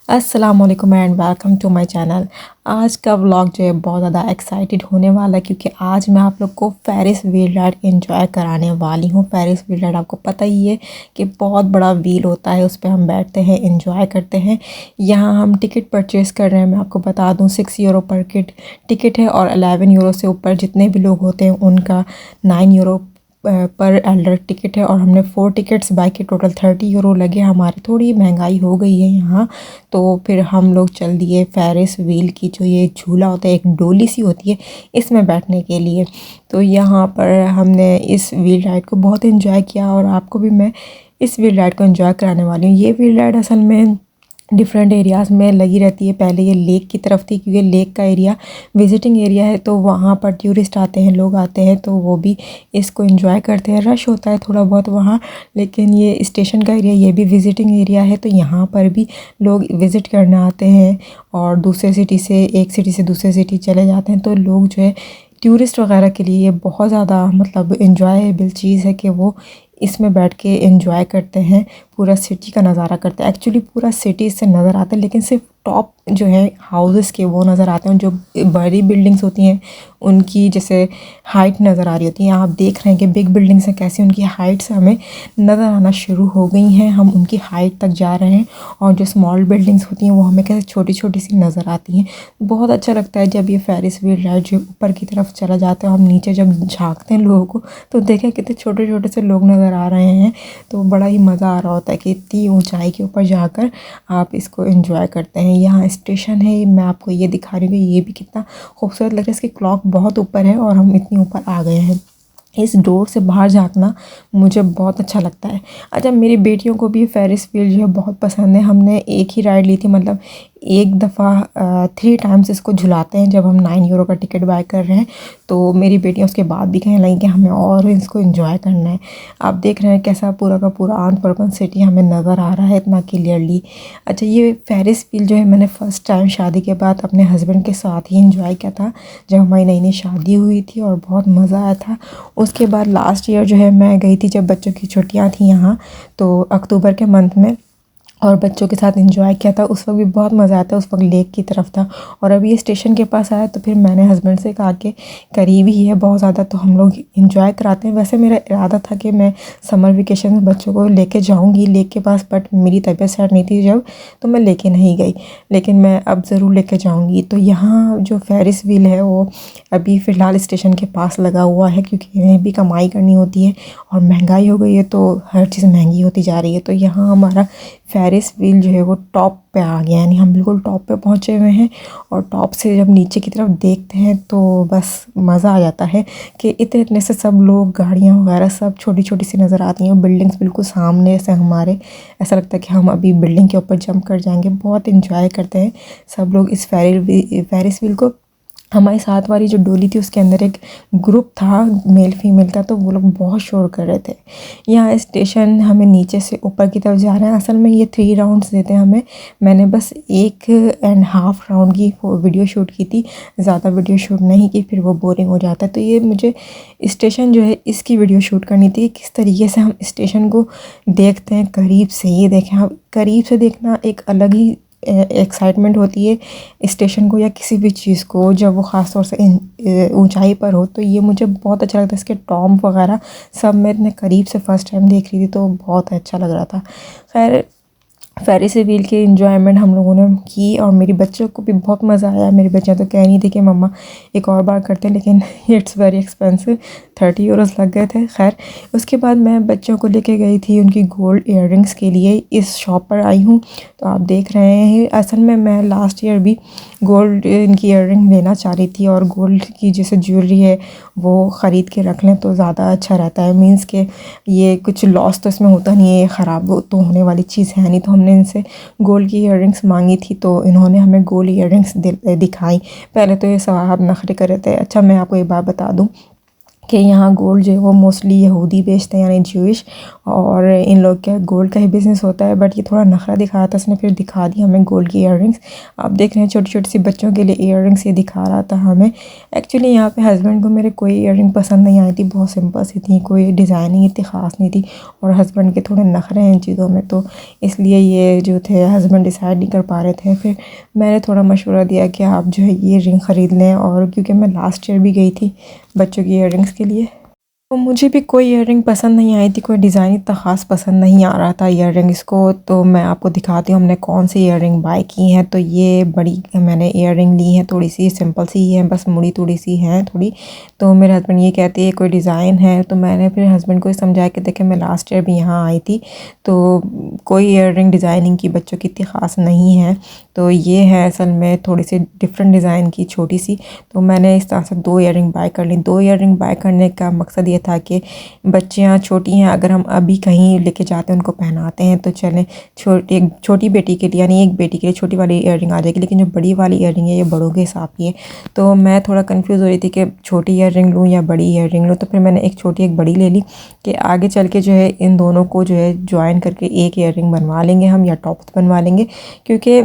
अस्सलाम वालेकुम and welcome to my channel. आज का व्लॉग जो है बहुत ज़्यादा एक्साइटेड होने वाला है क्योंकि आज मैं आप लोग को फेरिस व्हील राइड एंजॉय कराने वाली हूँ। फेरिस व्हील राइड आपको पता ही है कि बहुत बड़ा व्हील होता है, उस पर हम बैठते हैं, एंजॉय करते हैं। यहाँ हम टिकट परचेज़ कर रहे हैं, मैं आपको बता दूँ 6 यूरो पर टिकट है और 11 यूरो से ऊपर जितने भी लोग होते हैं उनका 9 यूरो पर एडल्ट टिकट है। और हमने 4 टिकट्स बाई के टोटल 30 यूरो लगे हमारे। थोड़ी महंगाई हो गई है यहाँ, तो फिर हम लोग चल दिए फेरिस व्हील की जो ये झूला होता है, एक डोली सी होती है, इसमें बैठने के लिए। तो यहाँ पर हमने इस व्हील राइड को बहुत इन्जॉय किया और आपको भी मैं इस व्हील राइड को इन्जॉय कराने वाली हूँ। ये व्हील राइड असल में डिफरेंट एरियाज़ में लगी रहती है। पहले ये लेक की तरफ थी क्योंकि लेक का एरिया विजिटिंग एरिया है, तो वहाँ पर टूरिस्ट आते हैं, लोग आते हैं, तो वो भी इसको एंजॉय करते हैं। रश होता है थोड़ा बहुत वहाँ, लेकिन ये स्टेशन का एरिया, ये भी विजिटिंग एरिया है, तो यहाँ पर भी लोग विज़िट करने आते हैं और दूसरे सिटी से, एक सिटी से दूसरे सिटी चले जाते हैं। तो लोग जो है टूरिस्ट वगैरह के लिए ये बहुत ज़्यादा मतलब इन्जॉयबल चीज़ है कि वो इसमें बैठ के एंजॉय करते हैं, पूरा सिटी का नज़ारा करते हैं। एक्चुअली पूरा सिटी इससे नज़र आता है, लेकिन सिर्फ टॉप जो है हाउसेस के वो नज़र आते हैं। जो बड़ी बिल्डिंग्स होती हैं उनकी जैसे हाइट नज़र आ रही होती है। आप देख रहे हैं कि बिग बिल्डिंग्स हैं, कैसी उनकी हाइट्स हमें नज़र आना शुरू हो गई हैं, हम उनकी हाइट तक जा रहे हैं। और जो स्मॉल बिल्डिंग्स होती हैं वो हमें कैसे छोटी छोटी सी नज़र आती हैं। बहुत अच्छा लगता है जब ये फेरिस व्हील राइड जो ऊपर की तरफ चला जाता है, हम नीचे जब झांकते हैं लोगों को तो देखें कितने छोटे छोटे से लोग नज़र आ रहे हैं। तो बड़ा ही मज़ा आ रहा होता है कि इतनी ऊंचाई के ऊपर जाकर आप इसको एंजॉय करते हैं। यहाँ स्टेशन है, मैं आपको ये दिखा रही हूँ कि ये भी कितना खूबसूरत लग रहा है। इसकी क्लॉक बहुत ऊपर है और हम इतनी ऊपर आ गए हैं। इस डोर से बाहर झाँकना मुझे बहुत अच्छा लगता है। अच्छा, मेरी बेटियों को भी फेरिस व्हील जो है बहुत पसंद है। हमने एक ही राइड ली थी, मतलब एक दफ़ा 3 टाइम्स इसको झुलाते हैं जब हम 9 यूरो का टिकट बाय कर रहे हैं। तो मेरी बेटियां उसके बाद भी कहने लगी कि हमें और इसको एंजॉय करना है। आप देख रहे हैं कैसा पूरा का पूरा आंतवर्पन सिटी हमें नज़र आ रहा है इतना क्लियरली। अच्छा, ये फेरिस व्हील जो है मैंने फ़र्स्ट टाइम शादी के बाद अपने हस्बैंड के साथ ही एंजॉय किया था, जब हमारी नई नई शादी हुई थी, और बहुत मज़ा आया था। उसके बाद लास्ट ईयर जो है मैं गई थी जब बच्चों की छुट्टियां थी यहाँ, तो अक्टूबर के मंथ में, और बच्चों के साथ एंजॉय किया था। उस वक्त भी बहुत मज़ा आता है, उस वक्त लेक की तरफ था। और अभी ये स्टेशन के पास आया तो फिर मैंने हस्बैंड से कहा कि करीब ही है बहुत ज़्यादा, तो हम लोग एंजॉय कराते हैं। वैसे मेरा इरादा था कि मैं समर वेकेशन में बच्चों को लेके जाऊंगी लेक के पास, बट मेरी तबीयत सेट नहीं थी जब, तो मैं लेके नहीं गई, लेकिन मैं अब ज़रूर लेके जाऊँगी। तो यहाँ जो फेरिस व्हील है वो अभी फ़िलहाल स्टेशन के पास लगा हुआ है क्योंकि इन्हें भी कमाई करनी होती है और महंगाई हो गई है, तो हर चीज़ महंगी होती जा रही है। तो यहाँ हमारा फेरिस व्हील जो है वो टॉप पे आ गया, यानी हम बिल्कुल टॉप पे पहुँचे हुए हैं। और टॉप से जब नीचे की तरफ देखते हैं तो बस मज़ा आ जाता है कि इतने इतने से सब लोग, गाड़ियाँ वगैरह सब छोटी छोटी सी नज़र आती हैं, बिल्डिंग्स बिल्कुल सामने से हमारे, ऐसा लगता है कि हम अभी बिल्डिंग के ऊपर जंप कर जाएंगे। बहुत इंजॉय करते हैं सब लोग इस फेरिस व्हील को। हमारी साथ वाली जो डोली थी उसके अंदर एक ग्रुप था मेल फीमेल का, तो वो लोग बहुत शोर कर रहे थे। यहाँ स्टेशन हमें नीचे से ऊपर की तरफ जा रहे हैं। असल में ये 3 राउंड्स देते हैं हमें। मैंने बस 1.5 राउंड की वीडियो शूट की थी, ज़्यादा वीडियो शूट नहीं की, फिर वो बोरिंग हो जाता है। तो ये मुझे स्टेशन जो है इसकी वीडियो शूट करनी थी, किस तरीके से हम स्टेशन को देखते हैं करीब से। ये देखें, आप करीब से देखना एक अलग ही एक्साइटमेंट होती है स्टेशन को या किसी भी चीज़ को, जब वो ख़ास तौर से ऊंचाई पर हो। तो ये मुझे बहुत अच्छा लगता है, इसके टॉप वगैरह सब मैं इतने करीब से फ़र्स्ट टाइम देख रही थी, तो बहुत अच्छा लग रहा था। खैर, फेरिस व्हील की इंजॉयमेंट हम लोगों ने की और मेरी बच्चों को भी बहुत मज़ा आया। मेरी बच्चियाँ तो कह रही थी कि मम्मा एक और बार करते हैं, लेकिन इट्स वेरी एक्सपेंसिव, 30 यूरोस लग गए थे। खैर, उसके बाद मैं बच्चों को लेके गई थी उनकी गोल्ड इयररिंग्स के लिए, इस शॉप पर आई हूँ। तो आप देख रहे हैं, असल में मैं लास्ट ईयर भी गोल्ड इनकी इयररिंग लेना चाह रही थी, और गोल्ड की जैसे ज्वेलरी है वो ख़रीद के रख लें तो ज़्यादा अच्छा रहता है। मीन्स के ये कुछ लॉस तो इसमें होता नहीं है, ख़राब तो होने वाली चीज़ है नहीं। तो हमने इनसे गोल्ड की इयररिंग्स मांगी थी, तो इन्होंने हमें गोल्ड इयररिंग्स दिखाई। पहले तो ये साहब नखरे कर रहे थे। अच्छा, मैं आपको एक बात बता दूं कि यहाँ गोल्ड जो है वो मोस्टली यहूदी बेचते हैं यानी ज्यूइश, और इन लोग का गोल्ड का ही बिज़नेस होता है। बट ये थोड़ा नखरा दिखा था उसने, फिर दिखा दी हमें गोल्ड की ईयररिंग्स। आप देख रहे हैं छोटी छोटी सी बच्चों के लिए ईयररिंग्स ये दिखा रहा था हमें। एक्चुअली यहाँ पे हस्बैंड को मेरे कोई ईयररिंग पसंद नहीं आई थी, बहुत सिंपल सी थी, कोई डिज़ाइनिंग इतनी ख़ास नहीं थी, और हस्बैंड के थोड़े नखरे हैं इन चीज़ों में, तो इसलिए ये जो थे हस्बैंड डिसाइड नहीं कर पा रहे थे। फिर मैंने थोड़ा मशवरा दिया कि आप जो है ये रिंग ख़रीद लें, और क्योंकि मैं लास्ट ईयर भी गई थी बच्चों की ईयररिंग्स के लिए, तो मुझे भी कोई ईयररिंग पसंद नहीं आई थी, कोई डिज़ाइन इतना ख़ास पसंद नहीं आ रहा था ईयररिंग्स को। तो मैं आपको दिखाती हूँ हमने कौन सी ईयररिंग बाय की हैं। तो ये बड़ी मैंने ईयररिंग ली है, थोड़ी सी सिंपल सी है, बस मुड़ी थोड़ी सी है थोड़ी। तो मेरे हस्बैंड ये कहते हैं कोई डिज़ाइन है, तो मैंने फिर हस्बैंड को समझाया कि देखें मैं लास्ट ईयर भी यहाँ आई थी, तो कोई ईयररिंग डिज़ाइनिंग की बच्चों की इतनी ख़ास नहीं है। तो ये है असल में थोड़ी सी डिफरेंट डिज़ाइन की छोटी सी। तो मैंने इस तरह से 2 ईयररिंग बाय कर ली। 2 ईयररिंग बाय करने का मकसद ये था कि बच्चियाँ छोटी हैं, अगर हम अभी कहीं लेके जाते हैं उनको पहनाते हैं तो चलें, एक छोटी बेटी के लिए यानी एक बेटी के लिए छोटी वाली ईयररिंग आ जाएगी, लेकिन जो बड़ी वाली ईयररिंग है ये बड़ों के हिसाब की है। तो मैं थोड़ा कंफ्यूज हो रही थी कि छोटी ईयररिंग लूँ या बड़ी ईयररिंग लूँ, तो फिर मैंने एक छोटी एक बड़ी ले ली कि आगे चल के जो है इन दोनों को जो है ज्वाइन करके एक ईयररिंग बनवा लेंगे हम, या टॉप्स बनवा लेंगे। क्योंकि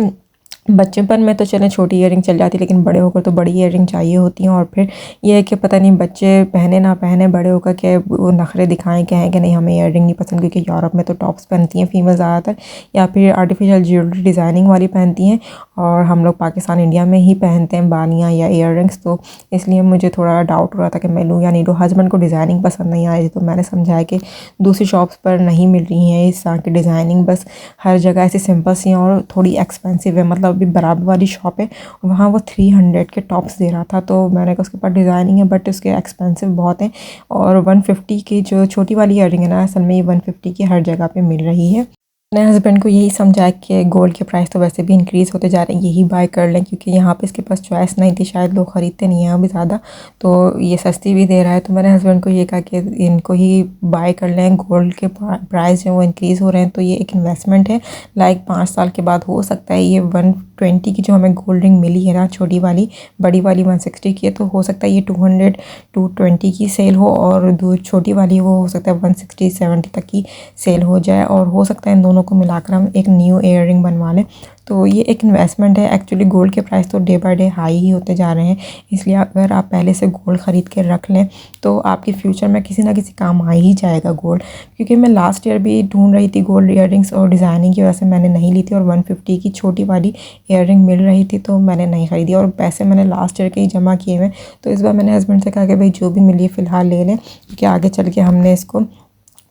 बचपन में तो चलें छोटी ईयररिंग चल जाती, लेकिन बड़े होकर तो बड़ी ईयररिंग चाहिए होती हैं। और फिर ये है कि पता नहीं बच्चे पहने ना पहने बड़े होकर के वो नखरे दिखाएं कहें कि नहीं हमें ईयररिंग नहीं पसंद, क्योंकि यूरोप में तो टॉप्स पहनती हैं फीमेल ज़्यादातर, या फिर आर्टिफिशियल ज्वेलरी डिज़ाइनिंग वाली पहनती हैं, और हम लोग पाकिस्तान इंडिया में ही पहनते हैं बालियाँ या ईयररिंग्स। तो इसलिए मुझे थोड़ा डाउट हो रहा था कि मैं लूँ या नहीं लूँ। हस्बैंड को डिज़ाइनिंग पसंद नहीं आई, तो मैंने समझाया कि दूसरी शॉप्स पर नहीं मिल रही हैं इस तरह की डिज़ाइनिंग, बस हर जगह ऐसी सिंपल सी हैं और थोड़ी एक्सपेंसिव है। मतलब अभी बराबर वाली शॉप है, वहाँ वो 300 के टॉप्स दे रहा था, तो मैंने कहा उसके पास डिज़ाइनिंग है बट उसके एक्सपेंसिव बहुत हैं। और 150 की जो छोटी वाली ईयररिंग है ना, असल में ये 150 की हर जगह पे मिल रही है। मैंने हस्बैंड को यही समझाया कि गोल्ड के प्राइस तो वैसे भी इंक्रीज़ होते जा रहे हैं, यही बाय कर लें, क्योंकि यहाँ पे इसके पास चॉइस नहीं थी, शायद लोग ख़रीदते नहीं हैं अभी ज़्यादा, तो ये सस्ती भी दे रहा है। तो मैंने हस्बैंड को ये कहा कि इनको ही बाय कर लें, गोल्ड के प्राइस जो वो इंक्रीज़ हो रहे हैं, तो ये एक इन्वेस्टमेंट है। लाइक 5 साल के बाद हो सकता है ये 120 की जो हमें गोल्ड रिंग मिली है ना छोटी वाली, बड़ी वाली 160 की है, तो हो सकता है ये 200 220 की सेल हो, और दो छोटी वाली वो हो सकता है 160 70 तक की सेल हो जाए, और हो सकता है इन दोनों को मिलाकर हम एक न्यू ईयररिंग बनवा लें। तो ये एक इन्वेस्टमेंट है। एक्चुअली गोल्ड के प्राइस तो डे बाय डे हाई ही होते जा रहे हैं, इसलिए अगर आप पहले से गोल्ड ख़रीद के रख लें तो आपके फ्यूचर में किसी ना किसी काम आ ही जाएगा गोल्ड। क्योंकि मैं लास्ट ईयर भी ढूंढ रही थी गोल्ड ईयररिंग्स, और डिज़ाइनिंग की वजह से मैंने नहीं ली थी, और 150 की छोटी वाली ईयररिंग मिल रही थी तो मैंने नहीं ख़रीदी, और पैसे मैंने लास्ट ईयर के ही जमा किए हुए। तो इस बार मैंने हस्बैंड से कहा कि भाई जो भी मिली है फ़िलहाल ले लें, क्योंकि आगे चल के हमने इसको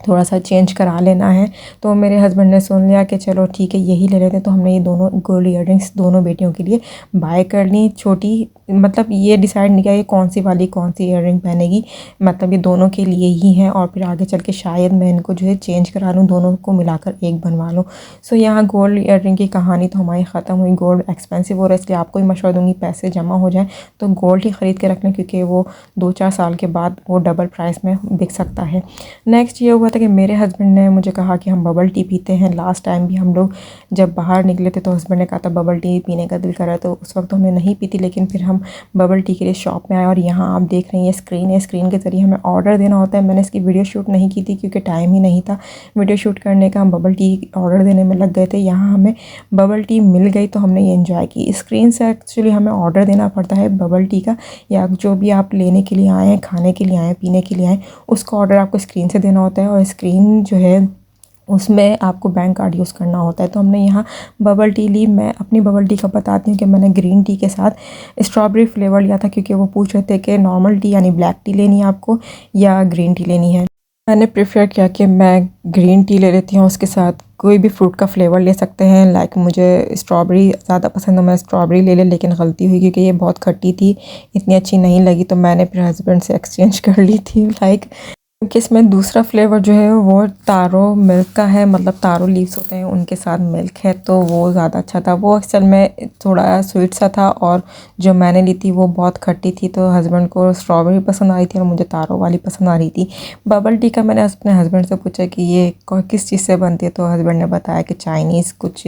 थोड़ा सा चेंज करा लेना है। तो मेरे हस्बैंड ने सुन लिया कि चलो ठीक है यही ले लेते हैं। तो हमने ये दोनों गोल्ड ईयररिंग्स दोनों बेटियों के लिए बाय कर ली। छोटी मतलब ये डिसाइड नहीं किया कि कौन सी वाली कौन सी ईयररिंग पहनेगी, मतलब ये दोनों के लिए ही हैं, और फिर आगे चल के शायद मैं इनको जो है चेंज करा लूँ, दोनों को मिलाकर एक बनवा लूँ। सो यहाँ गोल्ड ईयररिंग की कहानी तो हमारी ख़त्म हुई। गोल्ड एक्सपेंसिव हो रहा है, इसलिए आपको ही मशवरा दूँगी पैसे जमा हो जाए तो गोल्ड ही ख़रीद के रख लें, क्योंकि वो 2-4 साल के बाद वो डबल प्राइस में बिक सकता है। नेक्स्ट ये हुआ था कि मेरे हस्बैंड ने मुझे कहा कि हम बबल टी पीते हैं। लास्ट टाइम भी हम लोग जब बाहर निकले थे तो हस्बैंड ने कहा था बबल टी पीने का दिल कर रहा है, तो उस वक्त हमने नहीं पी थी, लेकिन फिर हम बबल टी के लिए शॉप में आए, और यहाँ आप देख रहे हैं ये स्क्रीन है, स्क्रीन के ज़रिए हमें ऑर्डर देना होता है। मैंने इसकी वीडियो शूट नहीं की थी क्योंकि टाइम ही नहीं था वीडियो शूट करने का, हम बबल टी ऑर्डर देने में लग गए थे। यहाँ हमें बबल टी मिल गई तो हमने ये इन्जॉय की। स्क्रीन से एक्चुअली हमें ऑर्डर देना पड़ता है बबल टी का, या जो भी आप लेने के लिए आए हैं, खाने के लिए आए, पीने के लिए आए, उसका ऑर्डर आपको स्क्रीन से देना होता है, और स्क्रीन जो है उसमें आपको बैंक कार्ड यूज़ करना होता है। तो हमने यहाँ बबल टी ली। मैं अपनी बबल टी का बताती हूँ कि मैंने ग्रीन टी के साथ स्ट्रॉबेरी फ्लेवर लिया था, क्योंकि वो पूछ रहे थे कि नॉर्मल टी यानी ब्लैक टी लेनी है आपको या ग्रीन टी लेनी है। मैंने प्रेफर किया कि मैं ग्रीन टी ले लेती हूँ, उसके साथ कोई भी फ्रूट का फ्लेवर ले सकते हैं। लाइक मुझे स्ट्रॉबेरी ज़्यादा पसंद है, मैं स्ट्रॉबेरी ले लेकिन गलती हुई क्योंकि ये बहुत खट्टी थी, इतनी अच्छी नहीं लगी, तो मैंने फिर हस्बैंड से एक्सचेंज कर ली थी। लाइक क्योंकि इसमें दूसरा फ्लेवर जो है वो तारो मिल्क का है, मतलब तारो लीव्स होते हैं उनके साथ मिल्क है, तो वो ज़्यादा अच्छा था। वो अक्सर में थोड़ा स्वीट सा था और जो मैंने ली थी वो बहुत खट्टी थी, तो हस्बैंड को स्ट्रॉबेरी पसंद आई थी और मुझे तारो वाली पसंद आ रही थी। बबल टी का मैंने अपने हस्बैंड से पूछा कि ये किस चीज़ से बनती है, तो हस्बैंड ने बताया कि चाइनीज़ कुछ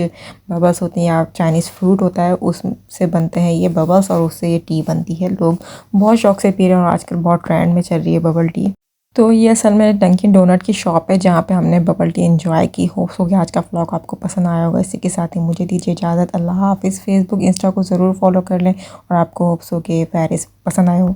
बबल्स होती हैं या चाइनीज़ फ्रूट होता है उससे बनते हैं ये बबल्स, और उससे ये टी बनती है। लोग बहुत शौक से पी रहे हैं और आजकल बहुत ट्रेंड में चल रही है बबल टी। तो ये असल में डंकिन डोनट की शॉप है जहाँ पे हमने बबल टी एंजॉय की। होप्स हो गया आज का व्लॉग आपको पसंद आया होगा। इसी के साथ ही मुझे दीजिए इजाज़त। अल्लाह हाफ़िज़। फेसबुक इंस्टा को ज़रूर फॉलो कर लें और आपको होप्स हो कि पेरिस पसंद आया हो।